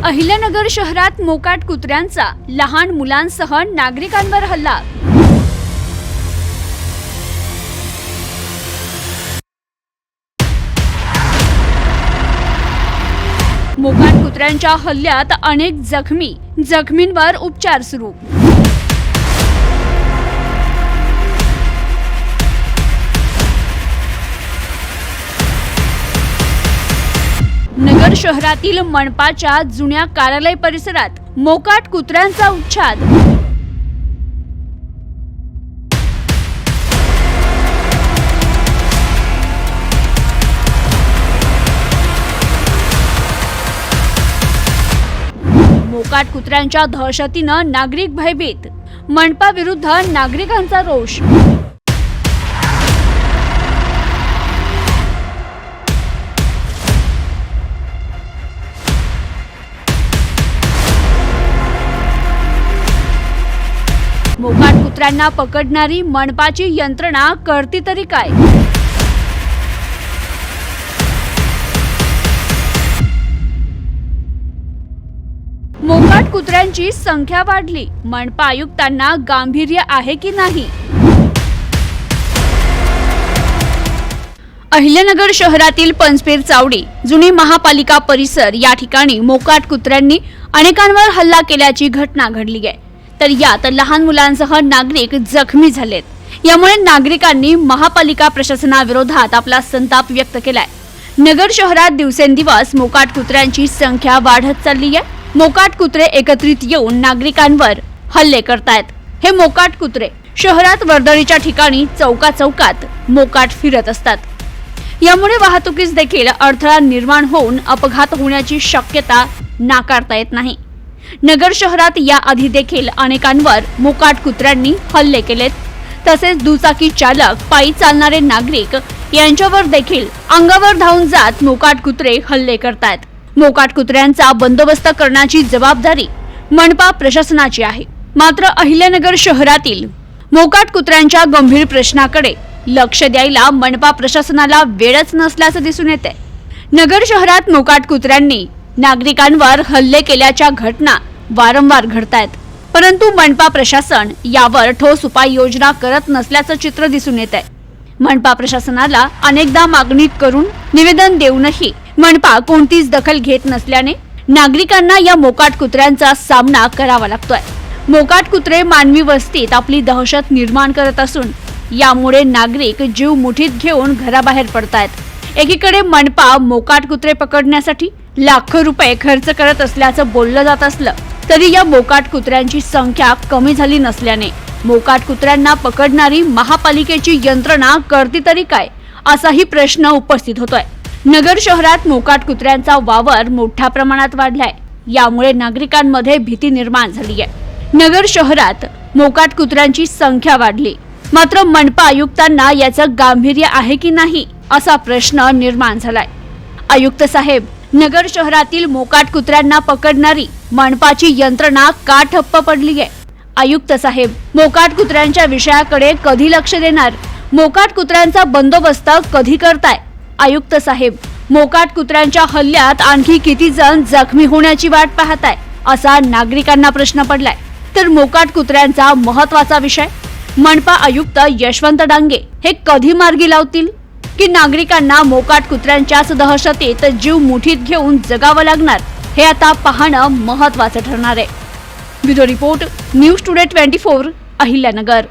अहिल्यानगर शहरात मोकाट कुत्र्यांचा लहान मुलांसह नागरिकांवर हल्ला। मोकाट कुत्र्यांच्या हल्ल्यात अनेक जखमींवर उपचार सुरू। नगर शहरातील मनपाच्या जुन्या कार्यालय परिसरात मोकाट कुत्र्यांचा उच्छाद। मोकाट कुत्र्यांच्या दहशतीनं नागरिक भयभीत, मनपा विरुद्ध नागरिकांचा रोष। मोकाट कुत्र्यांना पकडणारी मनपाची यंत्रणा करती तरी काय? मोकाट कुत्र्यांची संख्या वाढली, मनपा आयुक्तांना गांभीर्य आहे की नाही? अहिल्यानगर शहरातील पंचपेर चावडी जुनी महापालिका परिसर या ठिकाणी मोकाट कुत्र्यांनी अनेकांवर हल्ला केल्याची घटना घडली आहे। तर यात लहान मुलांसह नागरिक जखमी झालेत। यामुळे नागरिकांनी महापालिका प्रशासनाविरोधात आपला संताप व्यक्त केलाय। नगर शहरात दिवसेंदिवस मोकाट कुत्र्यांची संख्या वाढत चालली आहे। मोकाट कुत्रे एकत्रित येऊन नागरिकांवर हल्ले करतायत। हे मोकाट कुत्रे शहरात वर्दळीच्या ठिकाणी चौकात मोकाट फिरत असतात। यामुळे वाहतुकीस देखील अडथळा निर्माण होऊन अपघात होण्याची शक्यता नाकारता येत नाही। नगर शहरात याआधी देखील अनेकांवर मोकाट कुत्र्यांनी हल्ले केलेत। तसेच दुचाकी चालक, पायी चालणारे नागरिक यांच्यावर देखील अंगावर धावून जात मोकाट कुत्रे हल्ले करतायत। मोकाट कुत्र्यांचा बंदोबस्त करण्याची जबाबदारी मनपा प्रशासनाची आहे। मात्र अहिल्यानगर शहरातील मोकाट कुत्र्यांच्या गंभीर प्रश्नाकडे लक्ष द्यायला मनपा प्रशासनाला वेळच नसल्याचं दिसून येते। नगर शहरात मोकाट कुत्र्यांनी नागरिकांवर हल्ले केल्याच्या घटना वारंवार घडतायत, परंतु मनपा प्रशासन यावर ठोस उपाययोजना करत नसल्याचं चित्र दिसून येत आहे। मनपा प्रशासनाला अनेकदा मागणी करून निवेदन देऊनही मनपा कोणतीच दखल घेत नसल्याने नागरिकांना या मोकाट कुत्र्यांचा सामना करावा लागतोय। मोकाट कुत्रे मानवी वस्तीत आपली दहशत निर्माण करत असून यामुळे नागरिक जीव मुठीत घेऊन घराबाहेर पडतायत। एकीकडे मनपा मोकाट कुत्रे पकडण्यासाठी लाखो रुपये खर्च करत असल्याचं बोललं जात असलं तरी या मोकाट कुत्र्यांची संख्या कमी झाली नसल्याने मोकाट कुत्र्यांना पकडणारी महापालिकेची यंत्रणा करती तरी काय, असाही प्रश्न उपस्थित होतोय। नगर शहरात मोकाट कुत्र्यांचा वावर मोठ्या प्रमाणात वाढलाय। यामुळे नागरिकांमध्ये भीती निर्माण झाली आहे। नगर शहरात मोकाट कुत्र्यांची संख्या वाढली, मात्र मनपा आयुक्तांना याचं गांभीर्य आहे की नाही असा प्रश्न निर्माण झालाय। आयुक्त साहेब, नगर शहरातील मोकाट कुत्र्यांना पकडणारी मनपाची यंत्रणा का ठप्प पडली आहे? आयुक्त साहेब, मोकाट कुत्र्यांच्या विषयाकडे कधी लक्ष देणार? मोकाट कुत्र्यांचा बंदोबस्त कधी करताय? आयुक्त साहेब, मोकाट कुत्र्यांच्या हल्ल्यात आणखी किती जण जखमी होण्याची वाट पाहताय असा नागरिकांना प्रश्न पडलाय। तर मोकाट कुत्र्यांचा महत्त्वाचा विषय मनपा आयुक्त यशवंत डांगे हे कधी मार्गी लावतील की नागरिकांना मोकाट कुत्र्यांच्याच दहशतीत जीव मुठीत घेऊन जगावं लागणार, हे आता पाहणं महत्त्वाचं ठरणार आहे। Bureau report, news today 24, Ahilyanagar.